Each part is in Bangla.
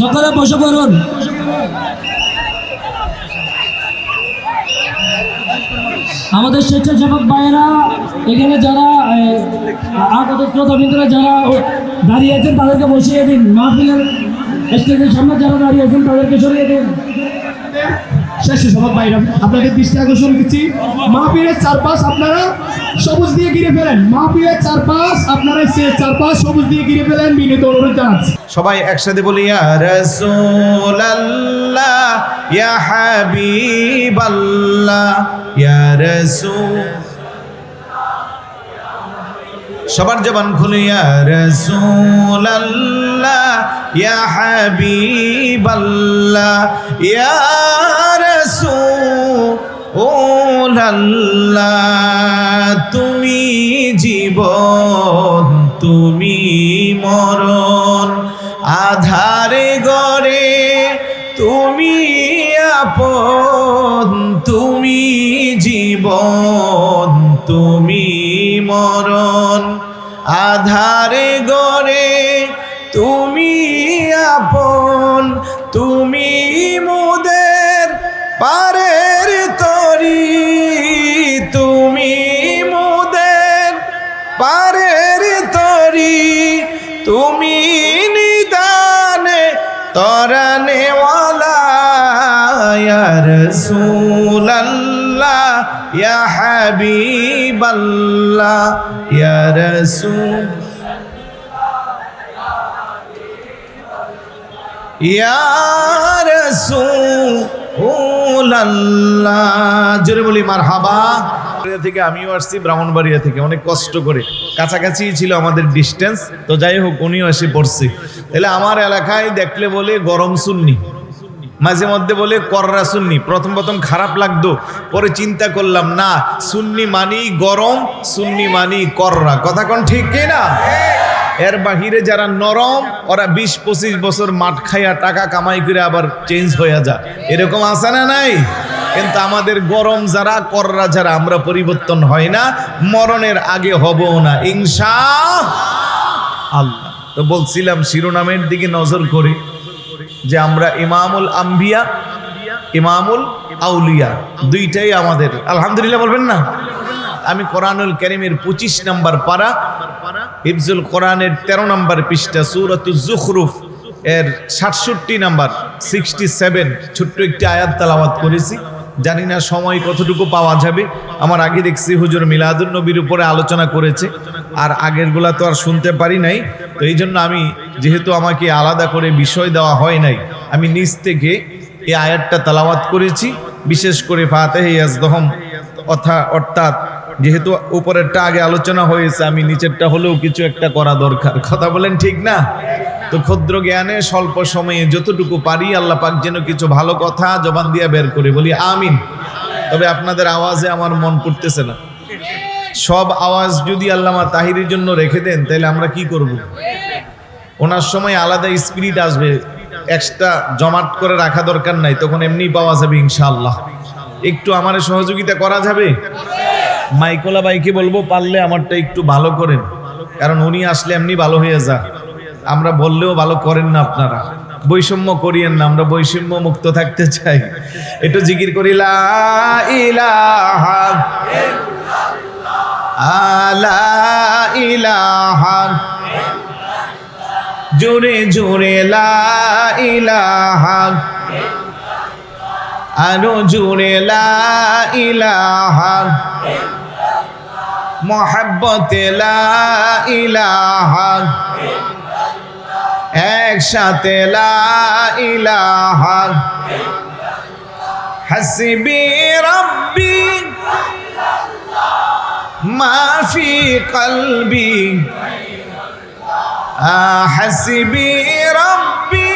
সকলে বসে পড়ুন। আমাদের স্বেচ্ছাসেবক ভাইয়েরা এখানে যারা আগত শ্রোতাবৃন্দরা যারা দাঁড়িয়ে আছেন তাদেরকে বসিয়ে দিন। মাহফিলের স্টেজের সামনে যারা দাঁড়িয়ে আছেন তাদেরকে সরিয়ে দিন। স্বেচ্ছাসেবক ভাইরা আপনাদের দৃষ্টি আকর্ষণ করছি, মাহফিলের চারপাশ আপনারা সবুজ দিয়ে ঘিরে ফেলেন। মাহফিলের চারপাশ আপনারা চারপাশ সবুজ দিয়ে ঘিরে ফেলেন, বিনীত অনুরোধ জানাচ্ছি। সবাই একসাথে বলি ইয়া রাসূলুল্লাহ ইয়া হাবিবাল্লাহ ইয়া রাসূল। সবার জবান খুলে ইয়া রাসূলুল্লাহ ইয়া হাবিবাল্লাহ ইয়া রাসূলুল্লাহ। তুমি জীবন তুমি মরণ, আধারে গড়ে তুমি আপন, তুমি জীবন তুমি মরণ, আধারে গড়ে তুমি আপন, তুমি মোদের পারের তরি, তুমি মোদের পারের তরি, তুমি নিদানে তরানেওয়ালা ইয়া রাসূলুল্লাহ ইয়া হাবিবাল্লাহ ইয়া রাসূল ইয়া রাসূলুল্লাহ। জোরে বলি মারহাবা। থেকে আমিও আসছি ব্রাহ্মণবাড়িয়া থেকে, অনেক কষ্ট করে, কাছাকাছি ছিল আমাদের ডিস্টেন্স, তো যাই হোক উনিও এসে পড়ছে। তাহলে আমার এলাকায় দেখলে বলে গরম সুন্নি, মাঝে মধ্যে বলে কররা সুন্নি। প্রথম খারাপ লাগতো, পরে চিন্তা করলাম না, সুন্নি মানি গরম, সুন্নি মানি কররা। কথা কোন ঠিক না? এর বাহিরে যারা নরম ওরা 20-25 বছর মাঠ খাইয়া টাকা কামাই করে আবার চেঞ্জ হয়ে যায়, এরকম আছে না নাই? কিন্তু আমাদের গরম যারা কররা যারা আমরা পরিবর্তন হয় না, মরণের আগে হবও না ইনশাআল্লাহ। তো বলছিলাম শিরোনামের দিকে নজর করে যে আমরা ইমামুল আম্বিয়া ইমামুল আউলিয়া দুইটাই আমাদের, আলহামদুলিল্লাহ বলবেন না? আমি কোরআনুল কারীমের 25 নম্বর পারা, হিফজুল কোরআনের 13 নম্বর পৃষ্ঠা, সূরাতুজ যুখরুফ এর 67 নম্বর 67 ছোট্ট একটি আয়াত তেলাওয়াত করেছি। জানি না সময় কতটুকু পাওয়া যাবে। আমার আগে দেখছি হুজুর মিলাদুন নবীর উপরে আলোচনা করেছে, আর আগেরগুলা তো আর শুনতে পারি নাই। তো এই জন্য আমি, যেহেতু আমাকে আলাদা করে বিষয় দেওয়া হয় নাই, আমি নিজ থেকে এই আয়াতটা তেলাওয়াত করেছি। বিশেষ করে ফাতিহা ইয়াজদহম অর্থাৎ যেহেতু উপরেরটা আগে আলোচনা হয়েছে, আমি নিচেরটা হলেও কিছু একটা করা দরকার। কথা বলেন ঠিক না? তো ক্ষুদ্র জ্ঞানে স্বল্প সময়ে যতটুকু পারি আল্লাহ পাক যেন কিছু ভালো কথা জবান দিয়ে বের করে বলি আমিন। তবে আপনাদের আওয়াজে আমার মন পড়তেছে না। সব আওয়াজ যদি আল্লামা তাহিরের জন্য রেখে দেন তাহলে আমরা কি করব? ওনার সময় আলাদা স্পিরিট আসবে, এক্সট্রা জমাট করে রাখা দরকার নাই, তখন এমনি পাওয়া যাবে ইনশাআল্লাহ। একটু আমার সহযোগিতা করা যাবে? মাইকোলা ভাইকে বলবো পারলে আমারটা একটু ভালো করেন, কারণ উনি আসলে এমনি ভালো হয়ে যা, আমরা বললেও ভালো করেন না আপনারা। বৈষম্য করিয়েন না, আমরা বৈষম্য মুক্ত থাকতে চাই। একটু জিকির করি লা ইলাহা লা ইলাহা, জোরে জোরে লা ইলাহা, আরো জোরে লা ইলাহা, মোহাব্বতে লা ইলাহা, একসাথে লা ইলাহা, হাসবি রব্বি মা ফি কলবি, হাসবি রব্বি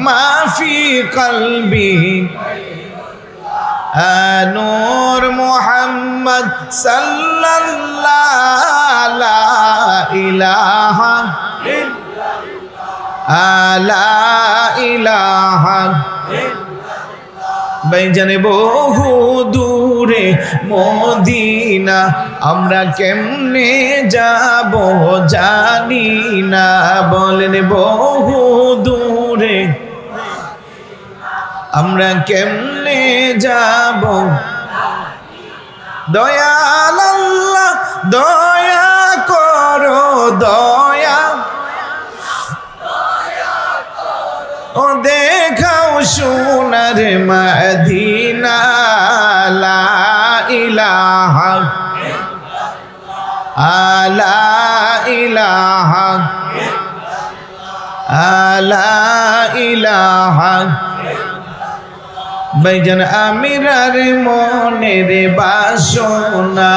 মা ফি কলবি, নূর মুহাম্মদ সাল্লাল্লাহু লা ইলাহা লা ইলাহা ভাইজানে বহু দূরে মদিনা, আমরা কেমনে যাব জানি না। বলেন বহু দূরে আমরা কেমনে যাব। দয়াল আল্লাহ দয়া করো, দয়া ও দেখাও সোনার মদিনা। লা ইলাহা লা ইলাহা লা ইলাহা। ভাইজান আমিরার মনের বাসনা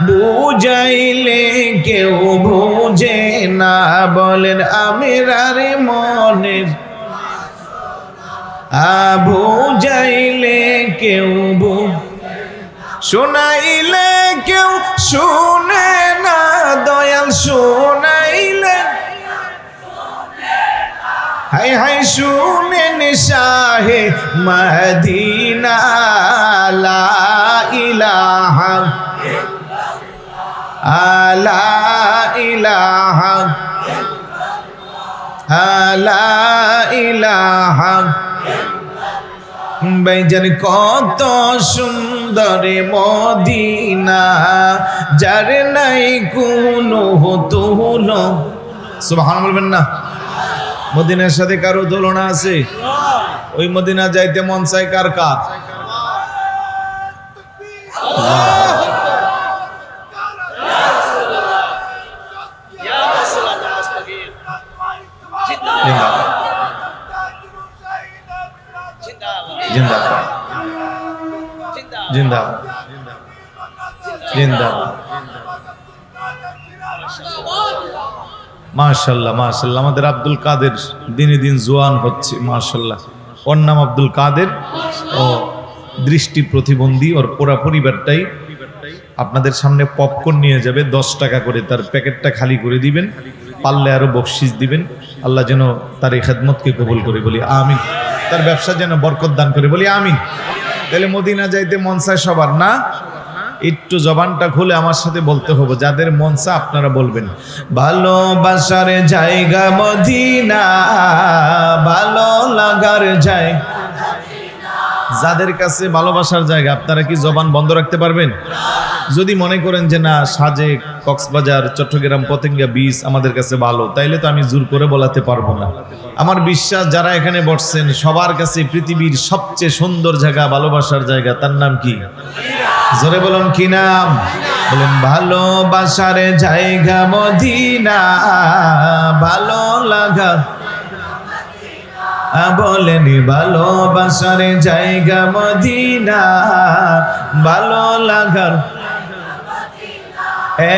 বুঝাইলে কেউ বুঝে না। বলেন আমিরার মনের বুঝাইলে কেউ শোনাইলে কেউ শুনে না। দয়াল শোনাইলে হাই হাই শুনেন শাহে মদিনা। লা ইলাহা লা ইলাহা লা ইলাহা। ভাইজান কত সুন্দর মদিনা, যার নাই কোনো তুলনা। সুবহান বলবেন না? মদিনার সাথে কারো তুলনা আছে? ওই মদিনা যাইতে মন চায় কার কার? জিন্দাবাদ জিন্দাবাদ জিন্দাবাদ। মাশাআল্লাহ মাশাআল্লাহ। আমাদের আব্দুল কাদের দিনে দিন জোয়ান হচ্ছে মাশাআল্লাহ। ওর নাম আব্দুল কাদের, ও দৃষ্টি প্রতিবন্ধী। ওর পুরা পরিবারটাই আপনাদের সামনে পপকর্ন নিয়ে যাবে 10 টাকা করে। তার প্যাকেটটা খালি করে দিবেন, পারলে আরো বকশিস দিবেন। আল্লাহ যেন তার এই খেদমতকে কবুল করে, বলি আমিন। তার ব্যবসা যেন বরকত দান করে, বলি আমিন। তাহলে মদিনা যাইতে মন চায় সবার না? একটু জবানটা খুলে আমার সাথে বলতে হবে, যাদের মন চায় আপনারা বলবেন ভালোবাসার জায়গা মদিনা, ভালো লাগার জায়গা। যাদের কাছে ভালোবাসার জায়গা, আপনারা কি জবান বন্ধ রাখতে পারবেন? যদি মনে করেন যে না, সাজেক, কক্সবাজার, চট্টগ্রাম, পতেঙ্গা বিচ আমাদের কাছে ভালো, তাইলে তো আমি জোর করে বলাতে পারবো না। আমার বিশ্বাস যারা এখানে বসছেন সবার কাছে পৃথিবীর সবচেয়ে সুন্দর জায়গা, ভালোবাসার জায়গা, তার নাম কি? জোরে বলুন কি নাম? বলেন ভালোবাসার জায়গা মদিনা, ভালো লাগা। বলেন ভালোবাসার জায়গা মদিনা, ভালো লাগার।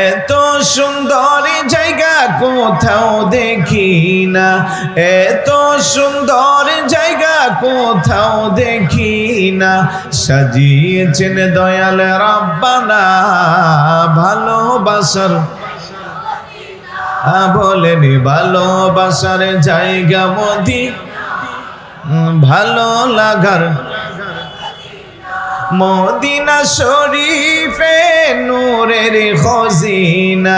এত সুন্দর জায়গা কোথাও দেখি না, এত সুন্দর জায়গা কোথাও দেখি না। সাজিয়েছেন দয়াল রাব্বানা ভালোবাসার। বলেন ভালোবাসার জায়গা মদিনা, ভালো লাগার। মদিনা শরীফে নূরের খজিনা,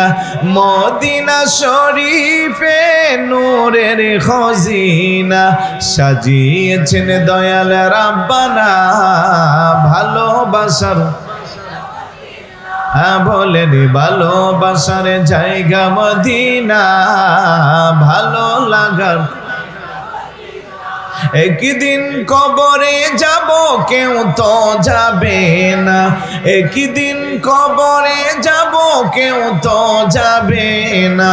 মদিনা শরীফে নূরের খজিনা। সাজিয়েছেন দয়াল রাব্বানা ভালোবাসার। বলেন ভালোবাসার জায়গা মদিনা, ভালো লাগার। একদিন কবরে যাব কেউ তো যাবে না, একদিন কবরে যাব কেউ তো যাবে না।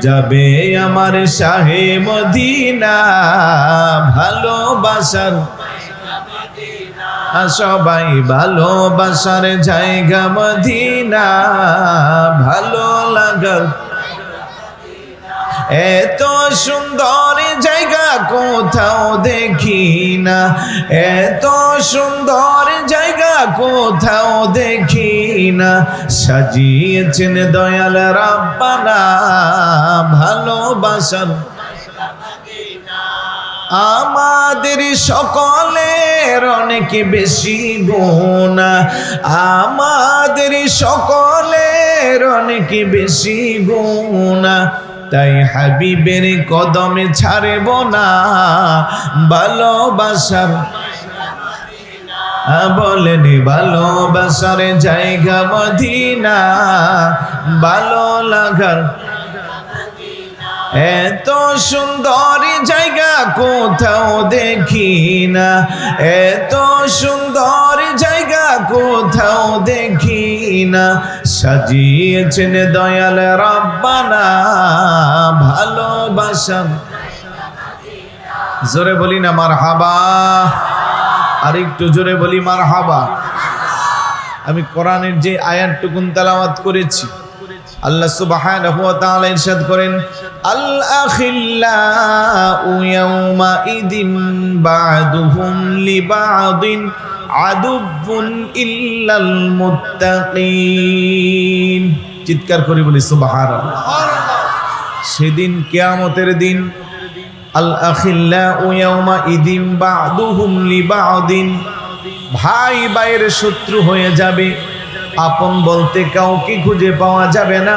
যাবে আমার শাহে মদিনা ভালোবাসার। সবাই ভালোবাসার জায়গা মদিনা, ভালো লাগার। এত সুন্দর জায়গা কোথাও দেখি না, এত সুন্দর জায়গা কোথাও দেখি না। সাজিয়েছেন দয়াল রাব্বানা ভালোবাসার। আমাদের সকলের সকলের অনেক বেশি গুণ, আমাদের সকলের অনেক বেশি গুণ, তাই হাবিবের কদমে ছাড়ব না ভালোবাসার, বলেন ভালোবাসার জায়গা মদিনা, ভালো লাগার এত সুন্দর জায়গা কোথাও দেখি না, এত সুন্দর জায়গা কোথাও দেখি না, সাজিয়েছেন দয়াল রব্বানা ভালোবাসা। জোরে বলি না মারহাবা, আর একটু জোরে বলি মারহাবা। আমি কোরআনের যে আয়াতটুকুন তেলাওয়াত করেছি, আল্লাহ সুবহানাহু ওয়া তাআলা ইরশাদ করেন, আল আখিল্লাউ ইয়াউমা ইদিন বা'দুহুম লিবা'দিন আদুবুন ইল্লাল মুত্তাকিন। চিৎকার করে বলি সুবহানাল্লাহ। সেদিন কিয়ামতের দিন আল আখিল্লাউ ইয়াউমা ইদিন বা'দুহুম লিবা'দিন, ভাই ভাইয়ের শত্রু হয়ে যাবে, আপন বলতে কাউকে খুঁজে পাওয়া যাবে না,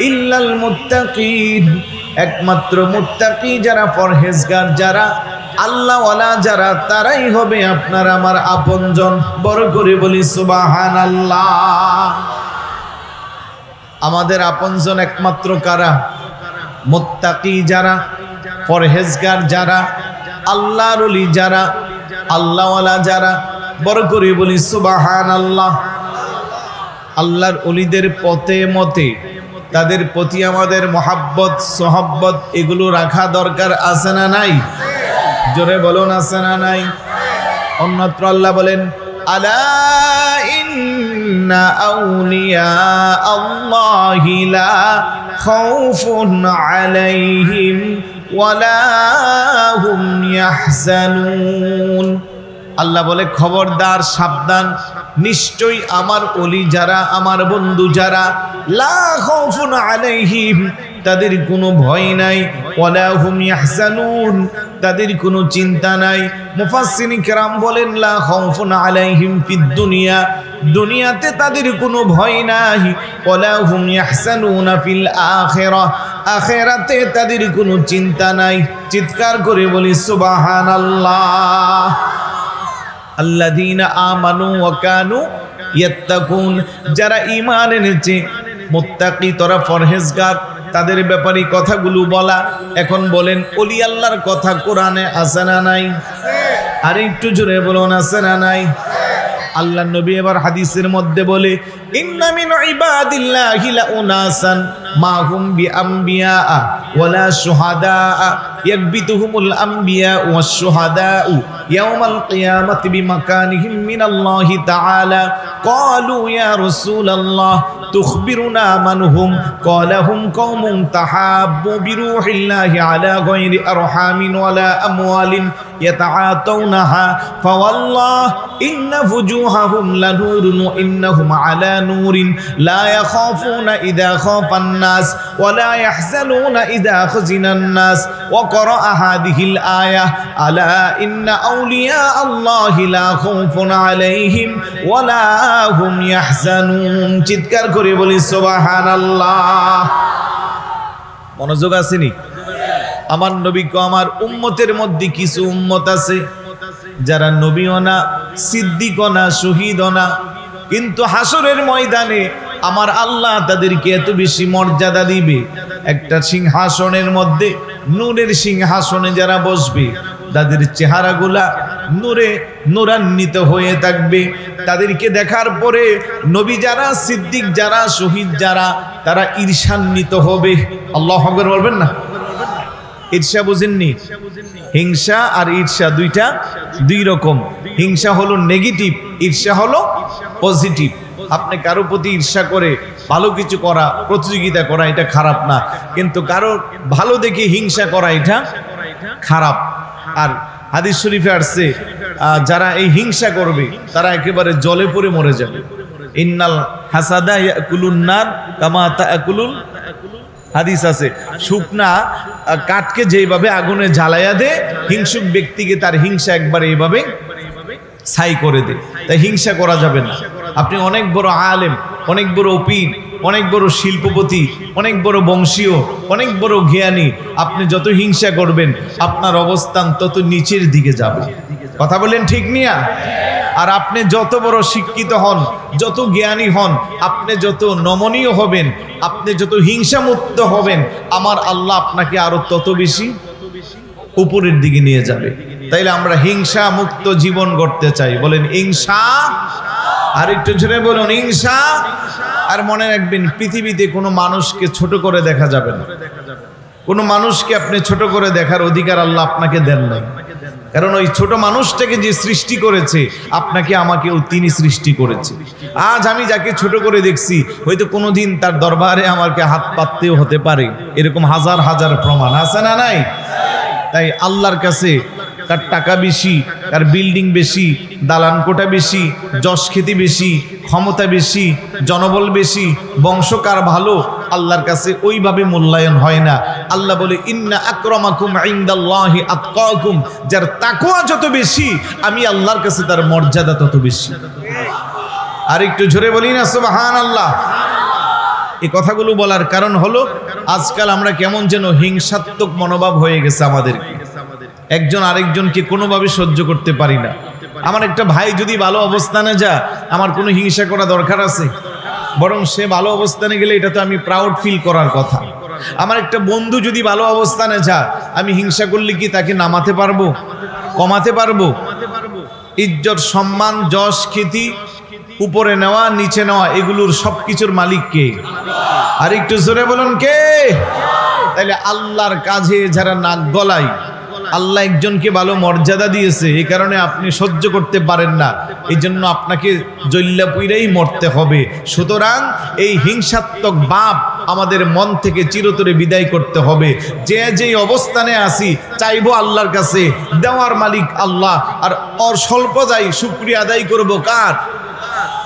ইল্লাল মুত্তাকিন, একমাত্র মুত্তাকি যারা, পরহেজগার যারা, আল্লাহওয়ালা যারা, তারাই হবে আপনার আমার আপনজন। বড় করে বলি সুবহানাল্লাহ। আমাদের আপনজন একমাত্র কারা? মুত্তাকি যারা, পরহেজগার যারা, আল্লাহর ওলি যারা, আল্লাহওয়ালা যারা। বড় করে বলি সুবহানাল্লাহ। আল্লাহর ওলিদের পথে মতে তাদের প্রতি আমাদের মহাব্বত সোহাব্বত এগুলো রাখা দরকার আছে না নাই? জোরে বলুন আছে না নাই? অন্যত্র আল্লাহ বলেন, আলা ইন্না আউলিয়া আল্লাহি লা খাউফুন আলাইহিম ওয়ালা হুম ইয়াহজানুন। আল্লাহ বলে, খবরদার, সাবধান, নিশ্চয়ই আমার ওলি যারা, আমার বন্ধু যারা, লা খাউফুন আলাইহিম, তাদের কোনো ভয় নাই, ওয়ালা হুম ইয়াহজানুন, তাদের কোনো চিন্তা নাই। মুফাসসিরিন কেরাম বলেন, লা খাউফুন আলাইহিম ফিদ দুনিয়া, দুনিয়াতে তাদের কোনো ভয় নাই, ওয়ালা হুম ইয়াহজানুনা ফিল আখিরাহ, আখিরাতে তাদের কোনো চিন্তা নাই। চিৎকার করে বলি সুবহানাল্লাহ। আল্লাযীনা আমানু ওয়া কানু ইয়াত্তাকুন, যারা ঈমান এনেছে, মুত্তাকি, তারা পরহেজগার, তাদের ব্যাপারে কথাগুলো বলা। এখন বলেন, ওলি আল্লাহর কথা কোরআনে আছে না নাই? আর একটু জোরে বলুন আছে না নাই? আল্লাহ নবী এবার হাদিসের মধ্যে বলে, ইন্না মিন ইবাদিল্লাহি লাউনাসান মা হুম বিআম্বিয়া ওয়ালা শুহাদা ইয়াকবিতুহুমুল আম্বিয়া ওয়াশ শুহাদা ইয়াউমাল কিয়ামাতি বিমাকানিহিম মিনাল্লাহি তাআলা ক্বালু ইয়া রাসূলাল্লাহ তুখবিরুনা মান হুম ক্বালা হুম কওমুন তাহাব্বু বিরূহিল্লাহি আলা গায়রি আরহামিন ওয়ালা আমওয়ালিন ইয়াতাআতাউনাহা ফাওয়াল্লাহ ইন্না ফুজুহাহুম লানুরুন ওয়া ইন্নাহুম আলা নূরিন লা ইয়াখাফুনা ইযা খাফান নাস ওয়া লা ইয়াহজানুনা ইযা খাজিনান নাস ওয়া ক্বারাআ হাযিহিল আয়াহ আলা ইন্না আউলিয়া আল্লাহি লা খাউফুন আলাইহিম ওয়া লা হুম ইয়াহজানুন। চিৎকার করে বলি সুবহানাল্লাহ। মনোযোগ আসেনি? আমার নবী কো, আমার উম্মতের মধ্যে কিছু উম্মত আছে যারা নবীও না, সিদ্দিকও না, শহীদও না, কিন্তু হাসরের ময়দানে আমার আল্লাহ তাদেরকে এত বেশি মর্যাদা দিবে, একটা সিংহাসনের মধ্যে, নূরের সিংহাসনে যারা বসবে, তাদের চেহারাগুলা নূরে নূরান্বিত হয়ে থাকবে। তাদেরকে দেখার পরে নবী যারা, সিদ্দিক যারা, শহীদ যারা, তারা ঈর্ষান্বিত হবে। আল্লাহু আকবার বলবেন না? ঈর্ষা বুঝেননি? হিংসা আর ঈর্ষা দুই রকম। হিংসা হলো নেগেটিভ, ঈর্ষা হলো পজিটিভ। আপনি কারো প্রতি ঈর্ষা করে ভালো কিছু করা, প্রতিযোগিতা করা, এটা খারাপ না, কিন্তু কারো ভালো দেখে হিংসা করা, এটা খারাপ। আর হাদিস শরীফে আসছে, যারা এই হিংসা করবে তারা একেবারে জলে পড়ে মরে যাবে। ইন্নাল হাসাদা ইয়াকুলুন নার কামা তাকুলুল, হাদিস আছে, শুকনা কাঠকে যেভাবে আগুনে জ্বালাইয়া দে, হিংসুক ব্যক্তিকে তার হিংসা একবারে এইভাবে ছাই করে দেয়। তাই হিংসা করা যাবে না। আপনি অনেক বড় আলেম, অনেক বড় পীর, অনেক বড় শিল্পপতি, অনেক বড় বংশীয়, অনেক বড় জ্ঞানী, আপনি যত হিংসা করবেন আপনার অবস্থান তত নিচের দিকে যাবে। কথা বলেন ঠিক নিয়া? আর আপনি যত বড় শিক্ষিত হন, যত জ্ঞানী হন, আপনি যত নমনীয় হবেন, আপনি যত হিংসামুক্ত হবেন, আমার আল্লাহ আপনাকে আরো তত বেশি উপরের দিকে নিয়ে যাবে। তাইলে আমরা হিংসা মুক্ত জীবন গড়তে চাই। বলেন হিংসা। আর একটু জোরে বলুন হিংসা। আর মনে রাখবেন, পৃথিবীতে কোনো মানুষকে ছোট করে দেখা যাবে না। কোনো মানুষকে আপনি ছোট করে দেখার অধিকার আল্লাহ আপনাকে দেন নাই। কারণ ওই ছোট মানুষটাকে যে সৃষ্টি করেছে, আপনাকে আমাকেও তিনি সৃষ্টি করেছে। আজ আমি যাকে ছোট করে দেখছি, হয়তো কোনোদিন তার দরবারে আমাকে হাত পাততেও হতে পারে। এরকম হাজার হাজার প্রমাণ আছে না নাই? তাই আল্লাহর কাছে তার টাকা বেশি, তার বিল্ডিং বেশি, দালান কোঠা বেশি, যশ খ্যাতি বেশি, ক্ষমতা বেশি, জনবল বেশি, বংশকার ভালো, আল্লাহর কাছে ওইভাবে মূল্যায়ন হয় না। আল্লাহ বলে ইন্না আকরামাকুম ইনদাল্লাহি আতকাকুম, যার তাকওয়া যত বেশি আমি আল্লাহর কাছে তার মর্যাদা তত বেশি। আর একটু জোরে বলি না সুবহানাল্লাহ। এই কথাগুলো বলার কারণ হলো, আজকাল আমরা কেমন যেন হিংসাত্মক মনোভাব হয়ে গেছে আমাদের। একজন আরেকজনকে কোনোভাবে সহ্য করতে পারি না। আমার একটা ভাই যদি ভালো অবস্থানে যা, আমার কোনো হিংসা করা দরকার আছে? বরং সে ভালো অবস্থানে গেলে এটা তো আমি প্রাউড ফিল করার কথা। আমার একটা বন্ধু যদি ভালো অবস্থানে যা, আমি হিংসা করলে কি তাকে নামাতে পারবো, কমাতে পারবো? ইজ্জত, সম্মান, যশ, খ্যাতি, উপরে নেওয়া নিচে নেওয়া, এগুলোর সবকিছুর মালিক কে? আর একটু জোরে বলুন কে? তাইলে আল্লাহর কাজে যারা নাক গলায়, আল্লাহ একজনকে ভালো মর্যাদা দিয়েছে, এই কারণে আপনি সহ্য করতে পারেন না, এই জন্য আপনাকে জল্লা পুইরাই মরতে হবে। সুতরাং এই হিংসাত্মক ভাব আমাদের মন থেকে চিরতরে বিদায় করতে হবে। যে যেই অবস্থানে আসি চাইবো আল্লাহর কাছে, দেওয়ার মালিক আল্লাহ, আর স্বল্পদায় শুকরিয়া আদায় করব কার?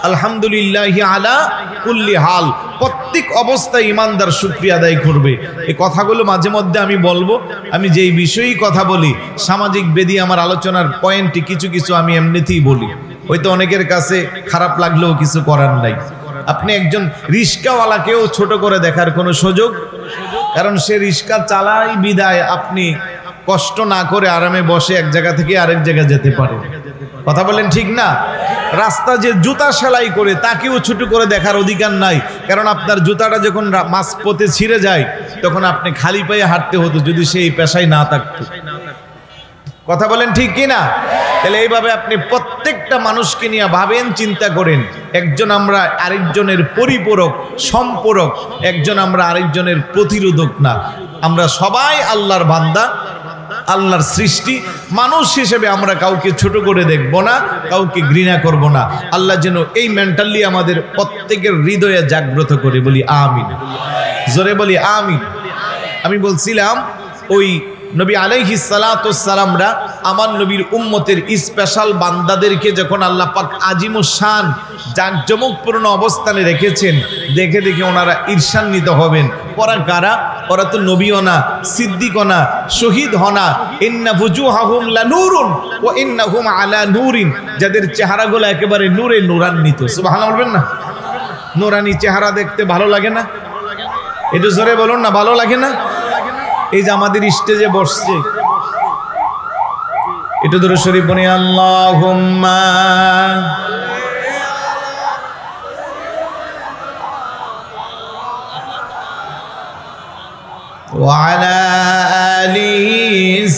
আলহামদুলিল্লাহি আলা কুল্লি হাল। প্রত্যেক অবস্থায় ইমানদার শুকরিয়া আদায় করবে। এই কথাগুলো মাঝে মধ্যে আমি বলবো। আমি যেই বিষয়েই কথা বলি, সামাজিক বেদি আমার আলোচনার পয়েন্টে কিছু কিছু আমি এমনিতেই বলি, হয়তো অনেকের কাছে খারাপ লাগলেও কিছু করার নাই। আপনি একজন রিস্কাওয়ালাকেও ছোট করে দেখার কোনো সুযোগ, কারণ সে রিস্কা চালাই বিদায় আপনি কষ্ট না করে আরামে বসে এক জায়গা থেকে আরেক জায়গায় যেতে পারেন। কথা বলেন ঠিক না? রাস্তা যে জুতা সেলাই করে তাকেও ছোট করে দেখার অধিকার নাই, কারণ আপনার জুতাটা যখন মাঝপথে ছিঁড়ে যায় তখন আপনি খালি পায়ে হাঁটতে হতো যদি সেই পেশায় না থাকতো। কথা বলেন ঠিক কি না? তাহলে এইভাবে আপনি প্রত্যেকটা মানুষকে নিয়ে ভাবেন, চিন্তা করেন। একজন আমরা আরেকজনের পরিপূরক, সম্পূরক, একজন আমরা আরেকজনের প্রতিরোধক না। আমরা সবাই আল্লাহর বান্দা, আল্লাহর সৃষ্টি। মানুষ হিসেবে আমরা কাউকে ছোট করে দেখব না, কাউকে ঘৃণা করব না। আল্লাহ যেন এই মেন্টালি আমাদের প্রত্যেকের হৃদয়ে জাগ্রত করে। বলি আমিন, জোরে বলি আমিন। আমি বলছিলাম ওই নবী আলাইহিস সালাতু ওয়াস সালামরা আমার নবীর উম্মতের স্পেশাল বান্দাদেরকে যখন আল্লাহ পাক আজিমুস শান জাঁকজমকপূর্ণ অবস্থানে রেখেছেন, দেখে দেখে ওনারা ঈর্ষান্বিত হবেন। ওরা কারা? ওরা তো নবীও না, সিদ্দিকও না, শহীদ হনা। ইন্না ফুজুহাহুম লানুরুন ওয়া ইন্নাহুম আলা নূরিন, যাদের চেহারাগুলো একেবারে নূরে নূরান্বিত। সুবহানাল্লাহ বলবেন না? নূরানি চেহারা দেখতে ভালো লাগে না? একটু জোরে বলুন না, ভালো লাগে না? এই যে আমাদের স্টেজে বসছে, একটু দরুদ শরীফ বলি, আল্লাহুম্মা ওয়া আলা আলি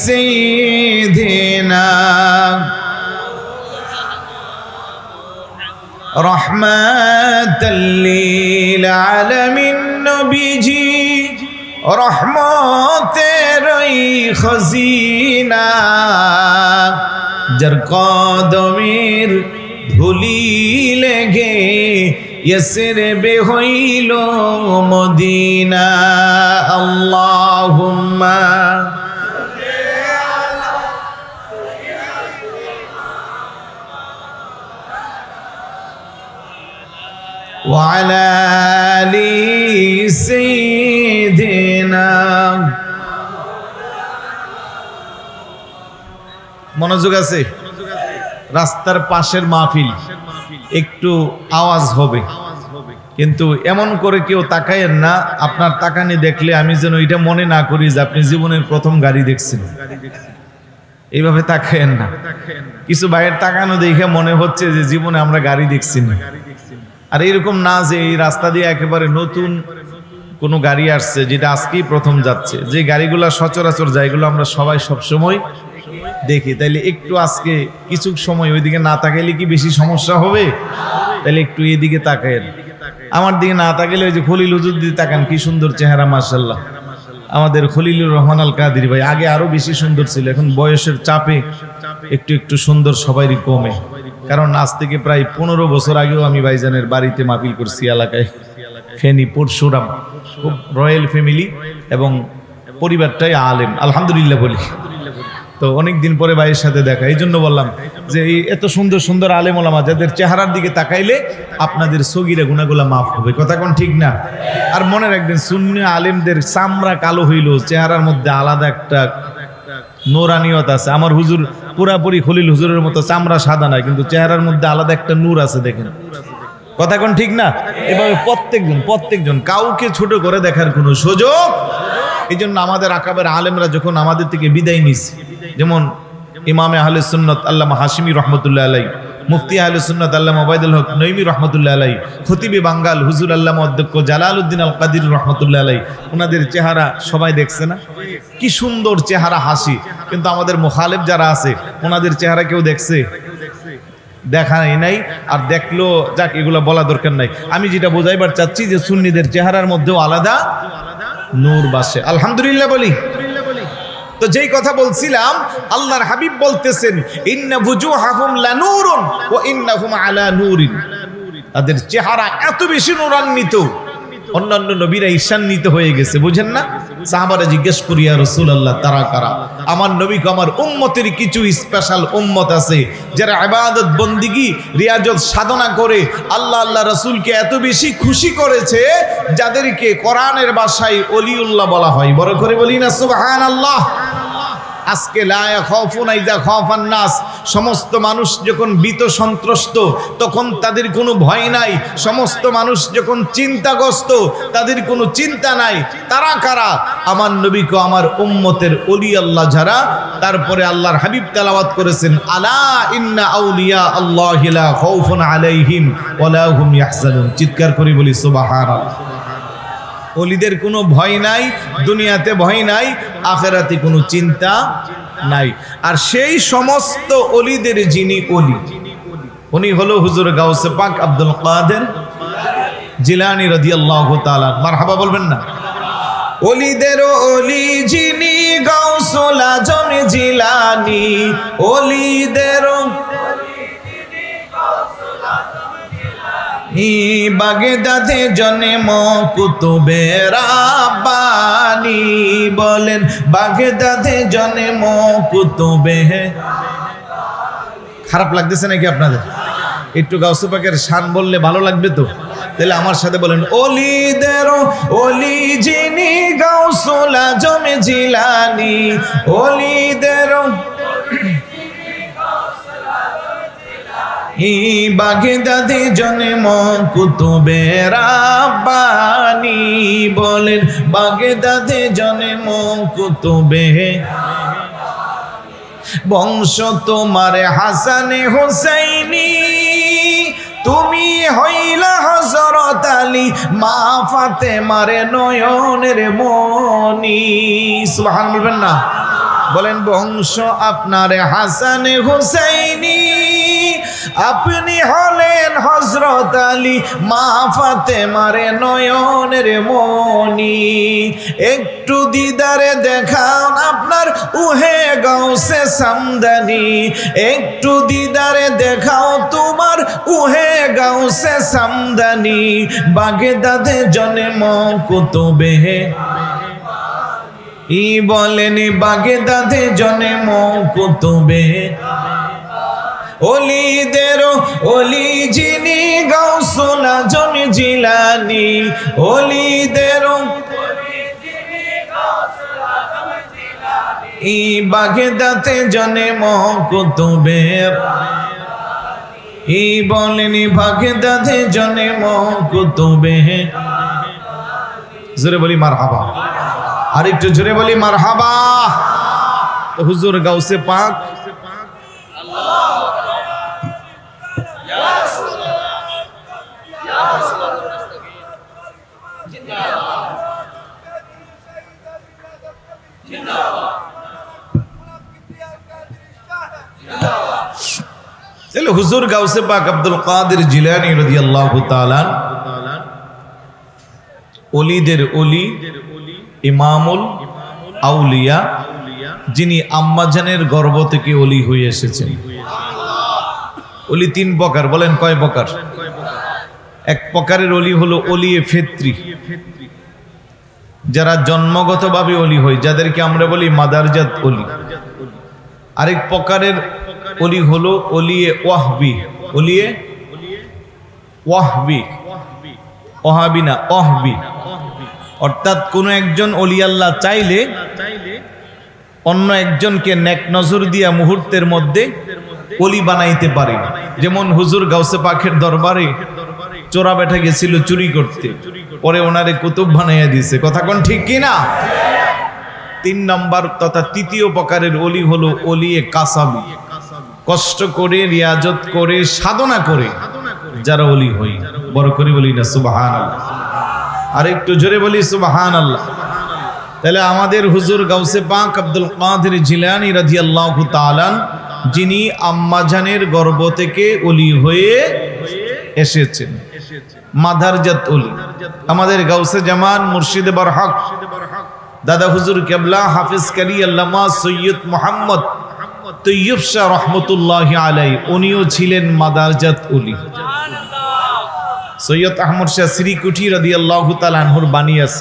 সাইয়্যিদিনা রাহমাতাল লিল আলামিন, নবীজি রহমতের খজিনা, যার কদমের ধুলি লেগে ইয়াসরিবে হইল মদিনা। আল্লাহুম্মা ওয়া আলা আলি সাইয়্যিদিনা। মনোযোগ আছে? রাস্তার পাশের মাহফিল, একটু আওয়াজ হবে, কিন্তু এমন করে কেউ তাকায়েন না। আপনার তাকানি দেখলে আমি যেন এটা মনে না করি যে আপনি জীবনের প্রথম গাড়ি দেখছেন। এইভাবে তাকায়েন না। কিছু ভাইয়ের তাকানো দেখে মনে হচ্ছে যে জীবনে আমরা গাড়ি দেখছি না। আর এরকম না যে এই রাস্তা দিয়ে একেবারে নতুন কোনো গাড়ি আসছে যেটা আজকেই প্রথম যাচ্ছে। যে গাড়িগুলো সচরাচর যায় এগুলো আমরা সবাই সবসময় দেখি। তাইলে একটু আজকে কিছু সময় ওইদিকে না তাকাইলে কি বেশি সমস্যা হবে? তাহলে একটু এদিকে তাকায়েন। আমার দিকে না তাকাইলে ওই যে খলিল হুজুর দিকে তাকান, কি সুন্দর চেহারা মাশাআল্লাহ। আমাদের খলিলুর রহমান আল কাদির ভাই আগে আরো বেশি সুন্দর ছিল, এখন বয়সের চাপে একটু একটু সুন্দর সবারই কমে। কারণ আজ থেকে প্রায় 15 বছর আগেও আমি ভাইজানের বাড়িতে মাহফিল করছি এলাকায়, ফেনী পরশুরাম। খুব রয়্যাল ফ্যামিলি এবং পরিবারটাই আলেম, আলহামদুলিল্লাহ বলি। তো অনেক দিন পরে ভাইয়ের সাথে দেখা, এই জন্য বললাম যে এই এত সুন্দর সুন্দর আলেম ওলামা যাদের চেহারার দিকে তাকাইলে আপনাদের সগীরা গুনাহগুলা মাফ হবে। কথা কোন ঠিক না? আর মনে রাখবেন, সুন্নি আলেমদের চামড়া কালো হইল, চেহারার মধ্যে আলাদা একটা নূরানিয়ত আছে। আমার হুজুর পুরাপুরি খলিল হুজুরের মতো চামড়া সাদা না, কিন্তু চেহারার মধ্যে আলাদা একটা নূর আছে, দেখেন। কথা কোন ঠিক না? এভাবে প্রত্যেকজন কাউকে ছোট করে দেখার কোনো সুযোগ। এই জন্য আমাদের আকাবের আলেমরা যখন আমাদের থেকে বিদায় নিছে, যেমন ইমামে আহলে সুন্নাত আল্লামা হাশিমি রহমতুল্লাহ আলাইহি, মুফতি আহলে সুন্নাত আল্লামা ওবায়দুল হক নঈমি রহমতুল্লাহ আলাইহি, খতিবে বাঙ্গাল হুজুর আল্লামা অধ্যক্ষ জালালউদ্দিন আল কাদির রহমতুল্লাহ আলাইহি, ওনাদের চেহারা সবাই দেখছে না? কি সুন্দর চেহারা, হাসি। কিন্তু আমাদের মুখালেফ যারা আছে ওনাদের চেহারা কেউ দেখছে? দেখা নাই। আর দেখলো যাক, এগুলো বলা দরকার নাই। আমি যেটা বোঝাইবার চাচ্ছি যে সুন্নিদের চেহারার মধ্যেও আলাদা নূর বাসে, আলহামদুলিল্লাহ বলি। তো যেই কথা বলছিলাম, আল্লাহর হাবিব বলতেছেন ইন্না বুজুহাহুম লানুরুন ওয়া ইন্নাহুম আলা নূরিন। তাদের চেহারা এত বেশি নূরান্বিত, অন্যান্য নবীরা ঈশান্বিত হয়ে গেছে, বুঝেন না? সাহাবারা জিজ্ঞেস করি, ইয়া রাসূলুল্লাহ, তারা কারা? আমার নবী কো, আমার উম্মতের কিছু স্পেশাল উম্মত আছে যারা ইবাদত বন্দিগি রিয়াজত সাধনা করে আল্লাহ রাসূলকে এত বেশি খুশি করেছে, যাদেরকে কোরআনের ভাষায় ওলিউল্লাহ বলা হয়। বড় করে বলি না সুবহানাল্লাহ। আজকে লা ইয়াখাফুনা ইযা খাফান নাস, সমস্ত মানুষ যখন ভীত সন্ত্রস্ত তখন তাদের কোনো ভয় নাই। সমস্ত মানুষ যখন চিন্তাগ্রস্ত তাদের কোনো চিন্তা নাই। তারা কারা? আমার নবী কো, আমার উম্মতের ওলি আল্লাহ যারা। তারপরে আল্লাহর হাবিব তেলাওয়াত করেছেন, আলা ইন্না আউলিয়া আল্লাহি লা খাউফুন আলাইহিম ওয়া লা হুম ইয়াহজানুন। চিৎকার করে বলি সুবহানাল্লাহ। ওলিদের কোনো ভয় নাই, দুনিয়াতে ভয় নাই, আখেরাতে কোনো চিন্তা নাই। আর সেই সমস্ত ওলিদের যিনি ওলি, উনি হলো হুজুর গাউসে পাক আব্দুল কাদের জিলানী রাদিয়াল্লাহু তাআলা। মারহাবা বলবেন না? ওলিদের ওলি যিনি গাউসুল আজম জিলানী, ওলিদের বাগদাদে জন্ম কুতুবে রাব্বানি। বলেন, বাগদাদে জন্ম কুতুবে। খারাপ লাগতেছে নাকি আপনাদের? একটু গাউসে পাকের শান বললে ভালো লাগবে তো। তাহলে আমার সাথে বলেন, ওলিদের ওলি যিনি গাউসুল আজম জিলানী, ওলিদের বাগদাদে জন্ম কুতুবে রাব্বানি। বলেন, বাগদাদে জন্ম কুতুবে। বংশ তোমার হাসানে হুসাইনি, তুমি হইলা হযরত আলী, মা ফাতেমার নয়নের মনি। সুবহান বলবেন না? বলেন, বংশ আপনার হাসানে হুসাইনি, আপনি হলেন হযরত আলী, মা ফাতেমার নয়নের মনি। একটু দিদারে দেখান আপনার উহে গাউসে সামদানি, একটু দিদারে দেখাও তোমার উহে গাউসে সামদানি। বাগদাদে জন্ম কুতুবে। বলেন, বাগদাদে জন্ম কুতুবে। ওলিদের ওলি যিনি গাউসুল আজম জিলানী, ওলিদের বাগদাদে জন্ম কুতুবে। বলেনি বাগদাদে জনে মকুতুবে। জোরে বলি মারহাবা, আর একটু জোরে বলি মারহাবা। হুজুর গাউসে পাক হুজুর গাউসে পাক আব্দুল কাদের জিলানী রাদিয়াল্লাহু তাআলা ওলিদের ওলি, ইমামুল আউলিয়া, যিনি আম্মাজানের গর্ভ থেকে ওলি হয়ে এসেছেন। ওলি তিন প্রকার, বলেন কয় প্রকার? এক প্রকারের ওলি হলো ওলিয়ে ফিতরি, যারা জন্মগতভাবে ওলি হয়, যাদেরকে আমরা বলি মাদারজাত ওলি। আরেক প্রকারের ওলি হলো ওলিয়ে ওয়াহবি, ওলিয়ে ওয়াহবি, ওহাবি না ওহবি। অর্থাৎ কোন একজন ওলি আল্লাহ চাইলে অন্য একজনকে নেক নজর দিয়া মুহূর্তের মধ্যে ওলি বানাইতে পারে। যেমন হুজুর গাউসে পাকের দরবারে চোরা বেটা গেছিল চুরি করতে, পরে ওনারে কুতুব বানাইয়া দিয়েছে। কথা কোন ঠিক কিনা? তিন নম্বর তথা তৃতীয় প্রকারের ওলি হলো ওলিয়ে কাসাবি, কষ্ট করে রিয়াজত করে সাধনা করে যারা ওলি হই। বড় করে বলি না সুবহানাল্লাহ, আর একটু জোরে বলি সুবহানাল্লাহ। তাহলে আমাদের হুজুর গাউসে পাক আব্দুল কাদের জিলানী রাদিয়াল্লাহু তাআলা, যিনি আম্মাজানের গর্ভ থেকে ওলি হয়ে এসেছেন, মাদারজাত ওলি। আমাদের গাউসে জামান মুর্শিদে বরহক দাদা হুজুর কেবলা হাফিজ কারি আল্লামা সৈয়দ মুহাম্মদ তৈয়ব শাহ রহমতুল্লাহি আলাইহি, উনিও ছিলেন মাদারজাত ওলি। সৈয়দ আহমদ শাহ শ্রীকুঠি রাদিয়াল্লাহু তাআলা আনহুর বানিয়াস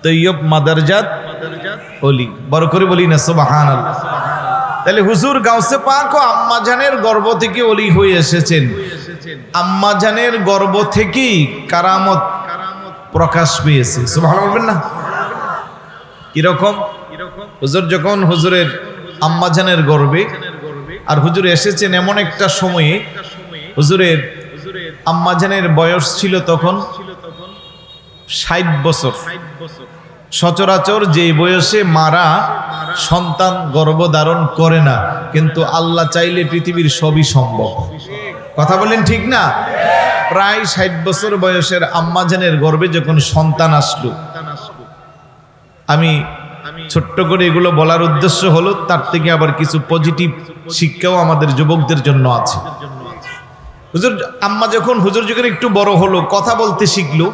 তৈয়ব মাদারজাত ওলি। বড় করে বলি না সুবহানাল্লাহ। তাহলে হুজুর গাউসে পাক ও আম্মাজানের গর্ভ থেকে ওলি হয়ে এসেছেন। আম্মাজানের গর্ভ থেকেই কারামত প্রকাশ পেয়েছে। সুবহানাল্লাহ বলবেন না? কিরকম? হুজুর যখন হুজুরের আম্মাজানের গর্ভে, আর হুজুর এসেছেন এমন একটা সময়ে, হুজুরের আম্মাজানের বয়স ছিল তখন 60 বছর। সচরাচর যে বয়সে মারা সন্তান গর্ভধারণ করে না, কিন্তু আল্লাহ চাইলে পৃথিবীর সবই সম্ভব। কথা বলেন ঠিক না? প্রায় 60 বছর বয়সের আম্মাজানের গর্ভে যখন সন্তান আসলো, আমি ছোট্ট করে এগুলো বলার উদ্দেশ্য হলো তার থেকে আবার কিছু পজিটিভ শিক্ষাও আমাদের যুবকদের জন্য আছে। হুজুর আম্মা যখন হুজুর যখন একটু বড় হলো, কথা বলতে শিখলো,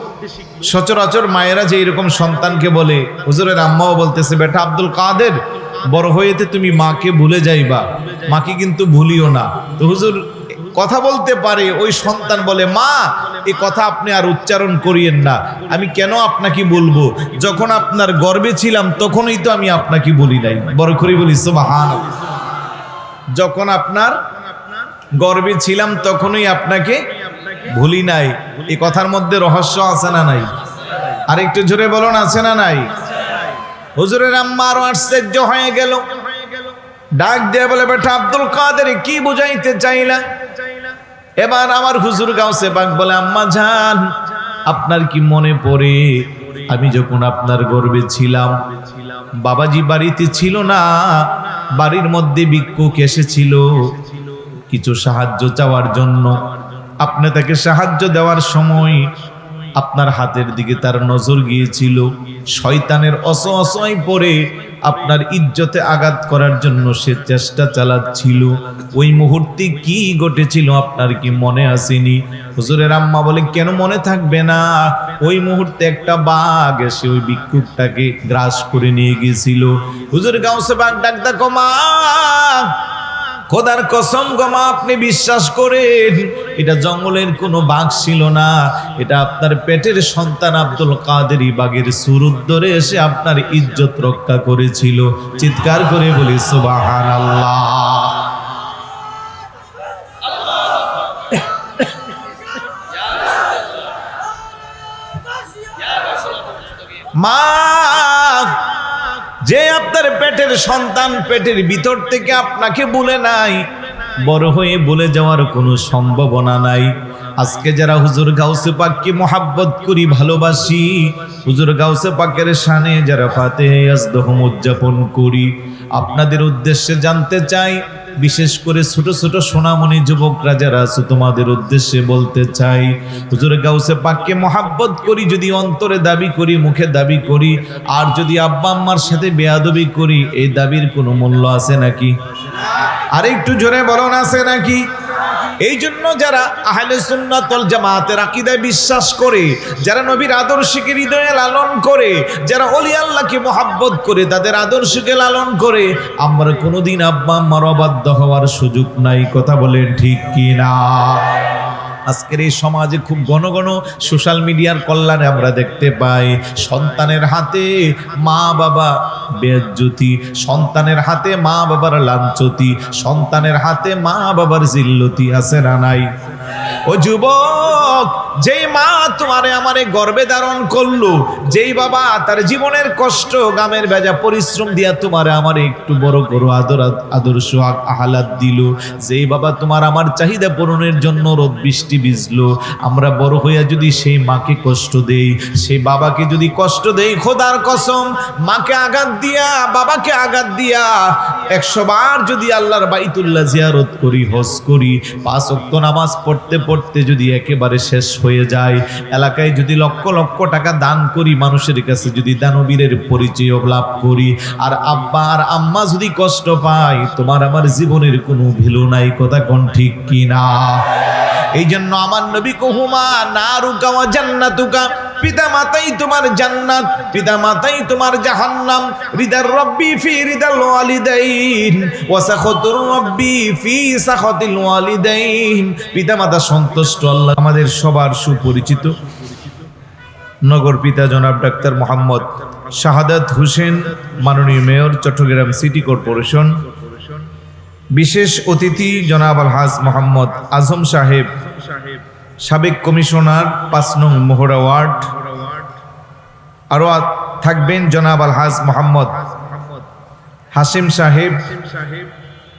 সচরাচর মায়েরা যে এরকম সন্তানকে বলে, হুজুরের আম্মাও বলতেছে, বেটা আব্দুল কাদের, বড় হয়েতে তুমি মাকে ভুলে যাইবা, মাকে কিন্তু ভুলিও না। তো হুজুর কথা বলতে পারে, ওই সন্তান বলে, মা এই কথা আপনি আর উচ্চারণ করিয়েন না, আমি কেন আপনাকে বলবো, যখন আপনার গর্ভে ছিলাম তখনই তো আমি আপনাকে বলি নাই। বড় করে বলি সুবহানাল্লাহ। যখন আপনার গর্ভে ছিলাম তখনই আপনাকে ভুলি নাই। এই কথার মধ্যে রহস্য আছে না নাই? আরেকটু জোরে বলুন, আছে না নাই? হুজুরের আম্মা আরো আশ্চর্য হয়ে গেল, ডাক দিয়ে বলে, বেটা আব্দুল কাদের কি বুঝাইতে চাইলা? এবার আমার হুজুর গাউসে পাক বলে, আম্মা জান, আপনার কি মনে পড়ে আমি যখন আপনার গর্ভে ছিলাম, বাবাজি বাড়িতে ছিল না, বাড়ির মধ্যে ভিক্ষুক এসেছিল কিছু সাহায্য চাওয়ার জন্য। আপনি তাকে সাহায্য দেওয়ার সময় আপনার হাতের দিকে তার নজর গিয়েছিল, শয়তানের অসহায় পড়ে আপনার ইজ্জতে আঘাত করার জন্য সে চেষ্টা চালাচ্ছিল। ওই মুহূর্তে কি ঘটেছিল আপনার কি মনে আসেনি? হুজুরের আম্মা বলে, কেন মনে থাকবে না? ওই মুহূর্তে একটা বাঘ এসে ওই ভিক্ষুকটাকে গ্রাস করে নিয়ে গিয়েছিল। হুজুর গাউসে পাক ডাকদা, কমা খোদার কসম গমা, আপনি বিশ্বাস করেন এটা জঙ্গলের কোনো বাঘ ছিল না, এটা আপনার পেটের সন্তান আব্দুল কাদের বাঘের সুরত ধরে এসে আপনার ইজ্জত রক্ষা করেছিল। চিৎকার করে বলি সুবহানাল্লাহ। মা যে আপনার পেটের সন্তান, পেটের ভিতর থেকে আপনাকে বলে নাই, বড় হয়ে বলে যাওয়ার কোনো সম্ভাবনা নাই। আজকে যারা হুজুর গাউসে পাককে মহাব্বত করি, ভালোবাসি, হুজুর গাউসে পাকের শানে যারা ফাতিহা ইয়াজদহম উদযাপন করি, আপনাদের উদ্দেশ্যে জানতে চাই, বিশেষ করে ছোট ছোট সোনামণি যুবকরা যারা আছো তোমাদের উদ্দেশ্যে বলতে চাই, হুজুর গাউসে পাককে মহাব্বত করি যদি অন্তরে দাবি করি, মুখে দাবি করি, আর যদি আব্বা আম্মার সাথে বেয়াদবি করি, এই দাবির কোনো মূল্য আছে নাকি? আর একটু জোরে বলুন, আছে নাকি? এই জন্য যারা আহলে সুন্নাত ওয়াল জামাতের আকীদায় বিশ্বাস করে, যারা নবীর আদর্শকে হৃদয়ে লালন করে, যারা ওলি আল্লাহকে মহাব্বত করে, তাদের আদর্শকে লালন করে, আমরা কোনোদিন আব্বা আম্মার অবাধ্য হওয়ার সুযোগ নাই। কথা বলেন ঠিক কি না? আজকের এই সমাজে খুব ঘন ঘন সোশ্যাল মিডিয়ার কল্যাণে আমরা দেখতে পাই সন্তানের হাতে মা বাবা বেজ্জতি, সন্তানের হাতে মা বাবার লাঞ্ছতি, সন্তানের হাতে মা বাবার জিল্লতি। আছে না নাই? ও যুবক, যেই মা তোমারে আমারে গর্ভে ধারণ করলো, যেই বাবা তার জীবনের কষ্ট গামের ভেজা পরিশ্রম দিয়া তোমারে আমারে একটু বড় করো, আদর্শ আহলাদ দিল, যেই বাবা তোমার আমার চাহিদা পূরণের জন্য রোদ বৃষ্টি ভিজলো, আমরা বড় হইয়া যদি সেই মাকে কষ্ট দেই, সেই বাবাকে যদি কষ্ট দেই, খোদার কসম মাকে আঘাত দিয়া বাবাকে আঘাত দিয়া 100 বার যদি আল্লাহর বাইতুল্লাহ জিয়ারত করি, হজ করি, 5 ওয়াক্ত নামাজ পড়তে পড়তে যদি একেবারে শেষ হয়ে যায়, এলাকায় যদি লক্ষ লক্ষ টাকা দান করি, মানুষের কাছে যদি দানবীরের পরিচয় লাভ করি, আর আব্বা আর আম্মা যদি কষ্ট পায়, তোমার আমার জীবনের কোনো ভ্যালু নাই। কথা কোন ঠিক কি না? এই জন্য আমার নবী কহুমা নারুকা ওয়া জান্নাতুকা, পিতা মাতাই তোমার জান্নাত, পিতা মাতাই তোমার জাহান্নাম। রিদার রব্বি ফি রিদাল ওয়ালিদাইন ওয়া সাখাতুর রব্বি ফি সাখাতিল ওয়ালিদাইন। পিতা মাতা সন্তুষ্ট আল্লাহ। আমাদের সবার সুপরিচিত নগর পিতা জনাব ডাক্তার মোহাম্মদ শাহাদাত হোসেন, মাননীয় মেয়র চট্টগ্রাম সিটি কর্পোরেশন, বিশেষ অতিথি জনাব আলহাজ মোহাম্মদ আজম সাহেব, সাবেক কমিশনার 5 নং মোহরা ওয়ার্ড, আরও থাকবেন জনাব আলহাজ মোহাম্মদ হাশিম সাহেব,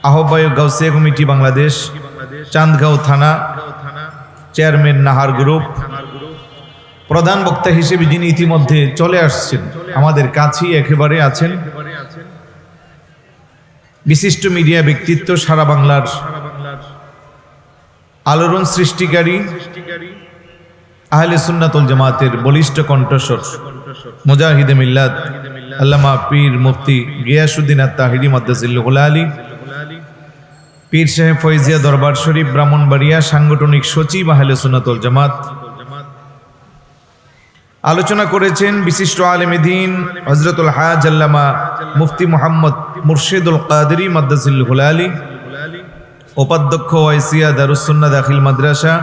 আহ্বায়ক গাউসিয়া কমিটি বাংলাদেশ, চান্দগাঁও থানা, চেয়ারম্যান নাহার গ্রুপ। প্রধান বক্তা হিসেবে যিনি ইতিমধ্যে চলে আসছেন, আমাদের কাছেই একেবারে আছেন, বিশিষ্ট মিডিয়া ব্যক্তিত্ব, সারা বাংলার আলোড়ন সৃষ্টিকারী, আহলে সুন্নাত ওয়াল জামাতের বলিষ্ঠ কণ্ঠস্বর, মুজাহিদে মিল্লাত আল্লামা পীর মুফতি গিয়াসউদ্দিন আত-তাহিরি মাদ্দাজিল্লাহুল আলী, পীর সাহেব ফয়জিয়া দরবার শরীফ ব্রাহ্মণবাড়িয়া, সাংগঠনিক সচিব আহলে সুন্নাত ওয়াল জামাত। আলোচনা করেছেন বিশিষ্ট আলেম দ্বীন হযরতুল হাজ আল্লামা মুফতি মুহাম্মদ মুর্শিদুল কাদেরী মাদ্দাজিল্লাহুল আলী, উপাধ্যক্ষ ওয়াইসিয়া দারুস সুন্নাহ দাখিল মাদ্রাসা।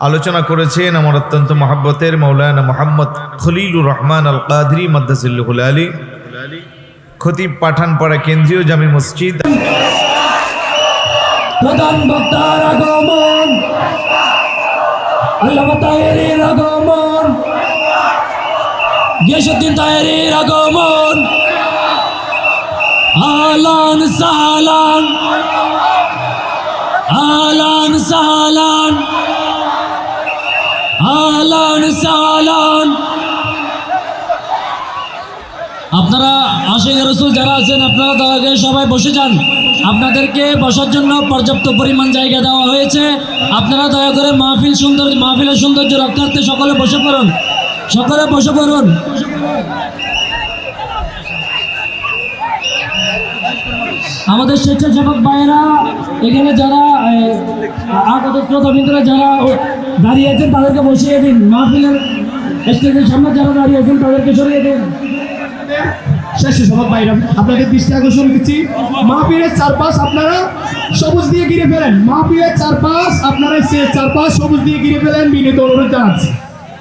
আলোচনা করেছেন আমার অত্যন্ত মহব্বতের মাওলানা মুহাম্মদ খলিলুর রহমান আল কাদেরী মাদ্দাজিল্লাহুল আলী, খতিব পাঠানপাড়া কেন্দ্রীয় জামি মসজিদ। প্রধান বক্তার আগমন, আল্লামা তাহেরীর আগমন, গিয়াসউদ্দিন তাহেরীর আগমন। আহলান সাহলান, আহলান সাহলান, আহলান সাহলান। আপনারা আশিক রাসূল যারা আছেন, আপনারা দয়া করে সবাই বসে যান। আপনাদেরকে বসার জন্য পর্যাপ্ত পরিমাণ জায়গা দেওয়া হয়েছে। আপনারা দয়া করে মাহফিলের সৌন্দর্য রক্ষার্থে সকলে বসে পড়ুন, সকলে বসে পড়ুন। আমাদের স্বেচ্ছাসেবক ভাইয়েরা এখানে যারা আগত শ্রোতাবৃন্দরা যারা দাঁড়িয়ে আছেন, তাদেরকে বসিয়ে দিন। মাহফিলের স্টেজের সামনে যারা দাঁড়িয়ে আছেন, তাদেরকে সরিয়ে দিন। স্বেচ্ছাসেবক ভাইরা, আপনাদের দৃষ্টি আকর্ষণ করছি, মাহফিলের চারপাশ আপনারা সবুজ দিয়ে ঘিরে ফেলেন। মাহফিলের চারপাশ আপনারা চারপাশ সবুজ দিয়ে ঘিরে ফেলেন, বিনীত অনুরোধ জানাচ্ছি।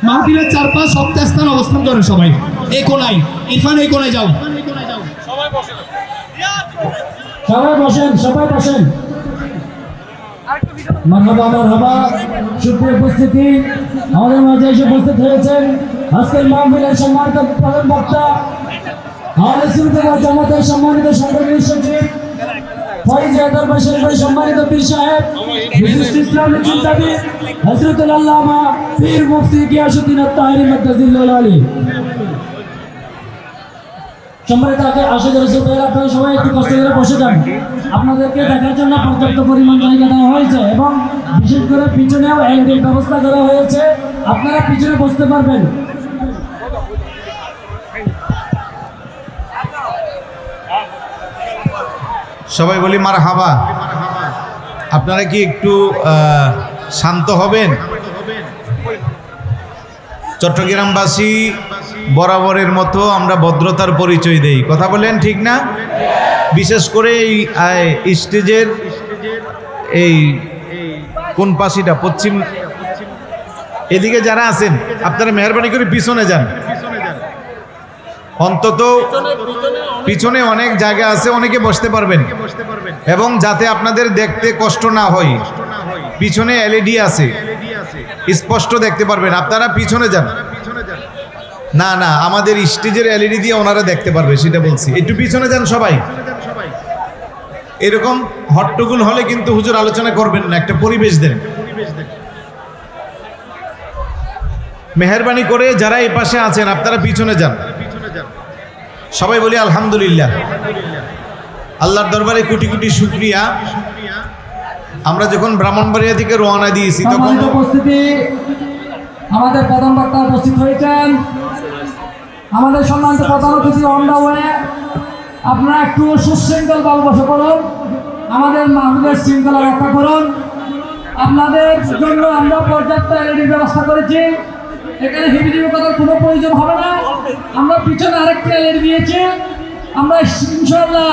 মাহফিলের চারপাশ সপ্তাহস্থান অবস্থান করেন সবাই। এই কোনায়, ইরফান এই কোনায় যাও। সবাই বসেন, সবাই বসেন। মারহাবা মারহাবা। সুপ্রিয় উপস্থিতি, আমাদের মাঝে এসে উপস্থিত হয়েছেন আজকের মাহফিলের সম্মানিত প্রধান বক্তা, আহলে সুন্নাত ওয়াল জামাতের সম্মানিত সংগঠনের সচিব ফয়েজ দরবারের ভাই সম্মানিত পীর সাহেব বিশিষ্ট ইসলামী চিন্তাবিদ হযরতুল আল্লামা পীর মুফতি গিয়াসউদ্দিন আত-তাহেরি মাদ্দাজিল্লাহ আলী। সম্মানিত আশিক রাসূল ভাইরা, আপনারা সবাই একটু কষ্ট করে বসে যান। আপনাদেরকে দেখার জন্য পর্যাপ্ত পরিমাণ জায়গা দেওয়া হয়েছে এবং বিশেষ করে পিছনেও এলইডির ব্যবস্থা করা হয়েছে, আপনারা পিছনে বসতে পারবেন। সবাই বলি মারহাবা। আপনারা কি একটু শান্ত হবেন? চট্টগ্রামবাসী বরাবরের মতো আমরা ভদ্রতার পরিচয় দেই, কথা বলেন ঠিক না? বিশেষ করে এই স্টেজের এই কোন পাশিটা পশ্চিম এদিকে যারা আছেন আপনারা মেহরবানি করে পিছনে যান। অন্তত পিছনে অনেক জায়গা আছে, অনেকে বসতে পারবেন এবং যাতে আপনাদের দেখতে কষ্ট না হয় পিছনে এলইডি আছে, স্পষ্ট দেখতে পারবেন। আপনারা পিছনে যান। না না, আমাদের স্টেজের এলইডি দিয়ে ওনারা দেখতে পারবে, সেটা বলছি। একটু পিছনে যান সবাই। এরকম হট্টগোল হলে কিন্তু হুজুর আলোচনা করবেন না, একটা পরিবেশ দেন। মেহরবানি করে যারা এই পাশে আছেন আপনারা পিছনে যান। সবাই বলি আলহামদুলিল্লাহ। আল্লাহর দরবারে কোটি কোটি শুকরিয়া। আমরা যখন ব্রাহ্মণবাড়িয়া থেকে রওনা দিয়েছি তখন উপস্থিতি আমাদের প্রধান বক্তা উপস্থিত হয়েছেন, আমাদের সম্মানিত প্রধান অতিথি অন দা ওয়ে। আপনারা একটু সুশৃঙ্খলভাবে বসে পড়ুন, আমাদের মাহফিলের শৃঙ্খলা রক্ষা করুন। আপনাদের জন্য আমরা পর্যাপ্ত এলইডি ব্যবস্থা করেছি, এখানে হিবিজিবি করার কোনো প্রয়োজন হবে না। আমরা পিছনে আরেকটি এলইডি দিয়েছি। আমরা ইনশাআল্লাহ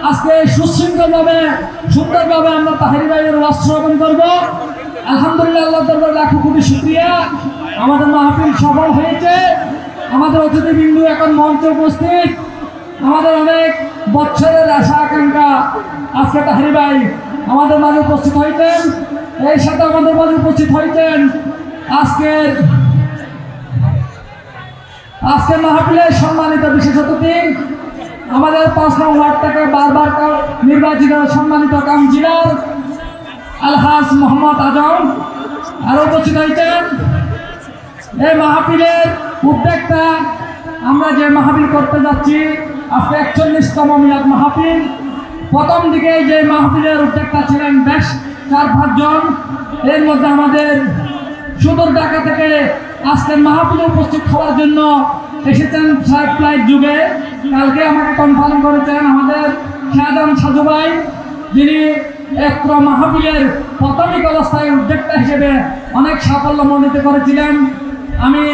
আজকে সুশৃঙ্খলভাবে সুন্দরভাবে আমরা তাহেরি ভাইয়ের ওয়াজ শ্রবণ করব। আলহামদুলিল্লাহ, আল্লাহ দরবারে লাখো কোটি শুকরিয়া। আমাদের মাহফিল সফল হয়েছে। আমাদের অতিথিবৃন্দু এখন মঞ্চে উপস্থিত। আমাদের অনেক বছরের আশা আকাঙ্ক্ষা আজকে তাহেরি ভাই আমাদের মাঝে উপস্থিত হয়েছেন। এই সাথে আমাদের মাঝে উপস্থিত হয়েছেন আজকের মাহফিলের সম্মানিত বিশেষ অতিথি, আমাদের 5 নং ওয়ার্ড থেকে বারবার নির্বাচিত সম্মানিত কাউন্সিলর আলহাজ মোহাম্মদ আজম আরও উপস্থিত হয়েছেন। এই মাহফিলের উদ্যোক্তা, আমরা যে মাহফিল করতে যাচ্ছি আজকে 41তম মিলাদ মাহফিল। প্রথম দিকে যে মাহফিলের উদ্যোক্তা ছিলেন বেশ 4-5 জন। এর মধ্যে আমাদের সুদূর ঢাকা থেকে আজকের মাহফিলে উপস্থিত হওয়ার জন্য এসেছেন ফ্লাইট যুগে। কালকে আমাকে কনফার্ম করেছেন আমাদের শাহজাহান সাজু ভাই, যিনি একত্র মাহফিলের প্রাথমিক অবস্থায় উদ্যোক্তা হিসেবে অনেক সাফল্য মণ্ডিত করেছিলেন। আমি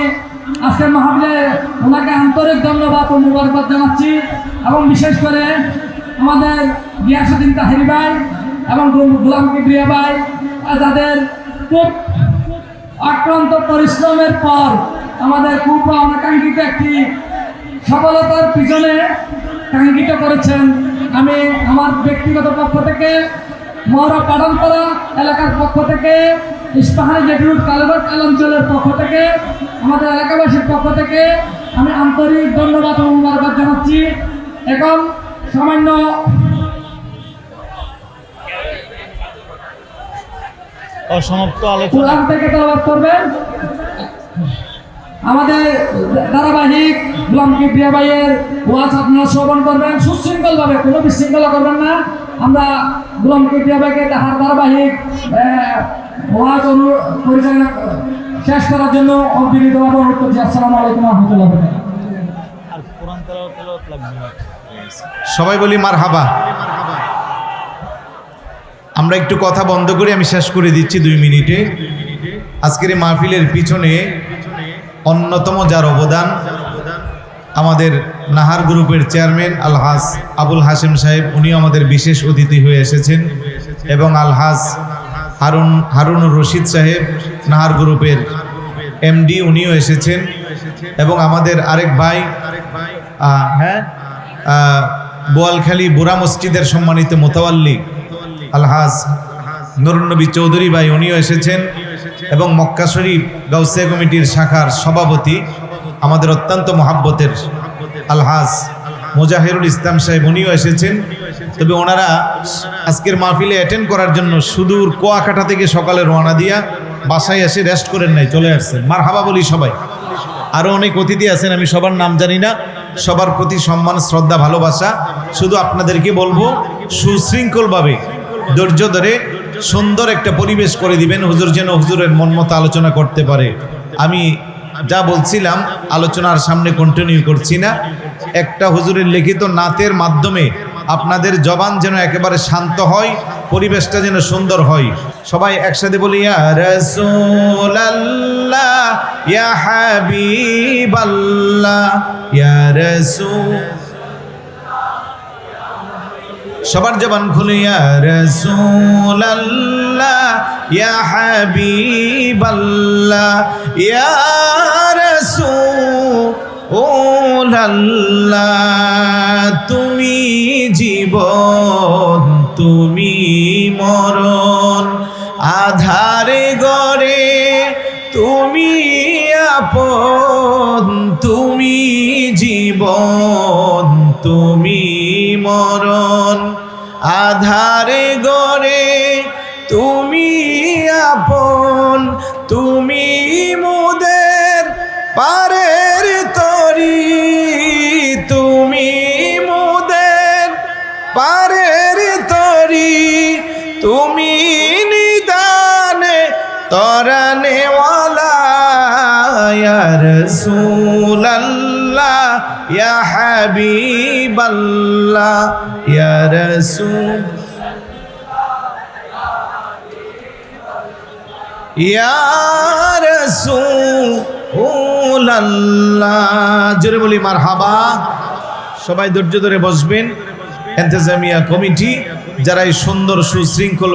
আজকের মাহফিলে ওনাকে আন্তরিক ধন্যবাদ ও মুবারকবাদ জানাচ্ছি এবং বিশেষ করে আমাদের গিয়াসউদ্দিন তাহেরি ভাই এবং গোলাম কিবরিয়া ভাই, যাদের খুব আক্রান্ত পরিশ্রমের পর আমাদের খুব অনাকাঙ্ক্ষিত একটি সফলতার পিছনে কাঙ্ক্ষিত করেছেন। আমি আমার ব্যক্তিগত পক্ষ থেকে, মহরা পাঠানপাড়া এলাকার পক্ষ থেকে, ইস্পাহানি জেটিরুট কালেবাট অঞ্চলের পক্ষ থেকে, আমাদের এলাকাবাসীর পক্ষ থেকে আমি আন্তরিক ধন্যবাদ ও মুবারকবাদ জানাচ্ছি। এখন সামান্য অসমাপ্ত কোরআন থেকে তেলাওয়াত করবেন। আমাদের ধারাবাহিক গোলাম কিবরিয়া ভাইয়ের ওয়াজ আপনারা শ্রবণ করবেন সুশৃঙ্খলভাবে, কোনো বিশৃঙ্খলা করবেন না। আমরা গোলাম কিবরিয়া ভাইকে তাহার ধারাবাহিক ওয়াজ পরিচালনা শেষ করার জন্য বিনীতভাবে অনুরোধ করছি। আসসালামু আলাইকুম ওয়া রাহমাতুল্লাহি ওয়া বারাকাতুহু। সবাই বলি মারহাবা। আমরা একটু কথা বন্ধ করে আমি শেষ করে দিচ্ছি 2 মিনিটে। আজকের এই মাহফিলের পিছনে অন্যতম যার অবদান, আমাদের নাহার গ্রুপের চেয়ারম্যান আলহাজ আবুল হাশেম সাহেব, উনিও আমাদের বিশেষ অতিথি হয়ে এসেছেন, এবং আলহাজ হারুনুর রশিদ সাহেব নাহার গ্রুপের এমডি, উনিও এসেছেন, এবং আমাদের আরেক ভাই বোয়ালখালী বুড়া মসজিদের সম্মানিত মোতাওয়াল্লি আলহাজ নুরুন নবী চৌধুরী ভাই, উনিও এসেছেন, এবং মক্কা শরীফ গাউসিয়া কমিটির শাখার সভাপতি আমাদের অত্যন্ত মহাব্বতের আলহাজ মুজাহিরুল ইসলাম সাহেব, উনিও এসেছেন, তবে ওনারা আজকের মাহফিলে অ্যাটেন্ড করার জন্য সুদূর কুয়াকাটা থেকে সকালে রওনা দিয়া বাসায় এসে রেস্ট করেন নাই, চলে আসছেন। মারহাবা বলি সবাই। আরও অনেক অতিথি আছেন, আমি সবার নাম জানি না। সবার প্রতি সম্মান, শ্রদ্ধা, ভালোবাসা। শুধু আপনাদেরকে বলবো সুশৃঙ্খলভাবে ধৈর্য ধরে সুন্দর একটা পরিবেশ করে দিবেন, হুজুর যেন হুজুরের মন মতো আলোচনা করতে পারে। আমি যা বলছিলাম আলোচনার সামনে কন্টিনিউ করছি না। একটা হুজুরের লিখিত নাতের মাধ্যমে আপনাদের জবান যেন একেবারে শান্ত হয়, পরিবেশটা যেন সুন্দর হয়। সবাই একসাথে বলি ইয়া রাসূলুল্লাহ ইয়া হাবিবাল্লাহ ইয়া রাসূল। সবার জবান খুলে ইয়া রাসূলুল্লাহ ইয়া হাবিবাল্লাহ ইয়া রাসূলুল্লাহ। তুমি জীবন, তুমি মরণ, আধারে গড়ে তুমি আপন। তুমি জীবন, তুমি মরণ, আধারে গড়ে তুমি আপন। তুমি মোদের পারের তরি, তুমি মোদের পারের তরি। তুমি নিদানে তরানেওয়ালা ইয়া রাসূলুল্লাহ ইয়া হাবিবাল্লাহ ইয়া রাসূল ইয়া রাসূলুল্লাহ। জোরে বলি মারহাবা। সবাই ধৈর্য ধরে বসবেন। ইন্তেজামিয়া কমিটি যারা এই সুন্দর সুশৃঙ্খল